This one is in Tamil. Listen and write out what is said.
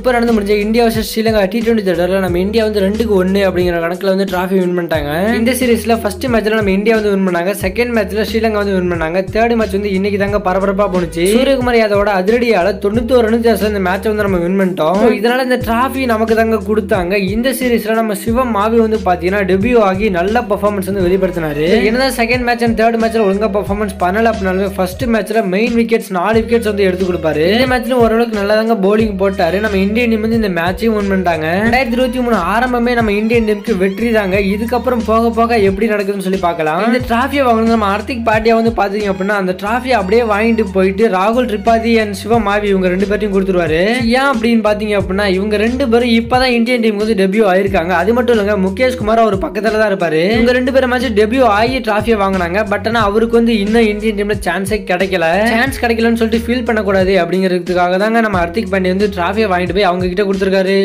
இப்போ நடந்து முடிஞ்ச இந்தியா vs ஸ்ரீலங்கா T20 தொடர்ல நம்ம இந்தியா வந்து 2-1 அப்படிங்கிற கணக்குல வந்து டிராஃபி வின் பண்ணிட்டாங்க. இந்த சீரிஸ்ல ஃபர்ஸ்ட் மேட்ச்ல நம்ம இந்தியா வந்து வின் பண்ணாங்க, செகண்ட் மேட்ச்ல ஸ்ரீலங்கா வந்து வின் பண்ணாங்க, தேர்ட் மேட்ச் வந்து இன்னைக்கு தாங்க பரபரப்பா போனுச்சு. சூரியகுமார் யாதவோட அதிரடியால 91 ரன்ஸ் இந்த மேட்ச் வந்து நம்ம வின் பண்ணிட்டோம். இதனால இந்த டிராஃபி நமக்கு தாங்க கொடுத்தாங்க. இந்த சீரிஸ்ல நம்ம சிவம் மாவி வந்து பாத்தீங்கன்னா டெபியூ ஆகி நல்ல பெர்ஃபார்மன்ஸ் வந்து வெளிப்படுத்தினாரு. என்னதான் செகண்ட் மேட்ச் அண்ட் தேர்ட் மேட்ச்ல ஒழுங்கா பெர்ஃபார்மன்ஸ் பண்ணல அப்படினாலுமே ஃபர்ஸ்ட் மேட்ச்ல மெயின் விக்கெட்ஸ் 4 விக்கெட்ஸ் வந்து எடுத்து கொடுப்பாரு. இந்த மேட்ச்ல ஓரளவுக்கு நல்லா தாங்க bowling போட்டாரு. நம்ம இந்தியன் டீம் வந்து இந்த மேட்சையும் வின் பண்ணிட்டாங்க. 2023 ஆரம்பமே நம்ம இந்தியன் டீமுக்கு வெற்றி தாங்க. இதுக்கப்புறம் போக போக எப்படி நடக்குதுன்னு சொல்லி பார்க்கலாம். இந்த டிராஃபியை வாங்கணும் நம்ம ஹார்திக் பாண்டியா வந்து பாத்தீங்க அப்படின்னா அந்த டிராஃபியை அப்படியே வாங்கிட்டு போயிட்டு ராகுல் திரிபாதி அண்ட் சிவம் மாவி இவங்க 2 பேரையும் கொடுத்துருவாரு. ஏன் அப்படின்னு பாத்தீங்க அப்படின்னா இவங்க 2 பேரும் இப்பதான் இந்தியன் டீம் வந்து டெபியூ ஆயிருக்காங்க. அது மட்டும் இல்லங்க, முகேஷ் குமார் அவர் பக்கத்துல தான் இருப்பாரு. இவங்க 2 பேரும் மேட்ச் டெபியூ ஆகி டிராஃபியை வாங்கினாங்க. பட் ஆனா அவருக்கு வந்து இன்னும் இந்தியன் டீம்ல சான்ஸே சான்ஸ் கிடைக்கலன்னு சொல்லிட்டு ஃபீல் பண்ணக்கூடாது அப்படிங்கிறதுக்காக தாங்க நம்ம ஹார்திக் பாண்டியா வந்து டிராஃபியை வாங்கிட்டு போய் அவங்க கிட்ட கொடுத்துருக்காரு.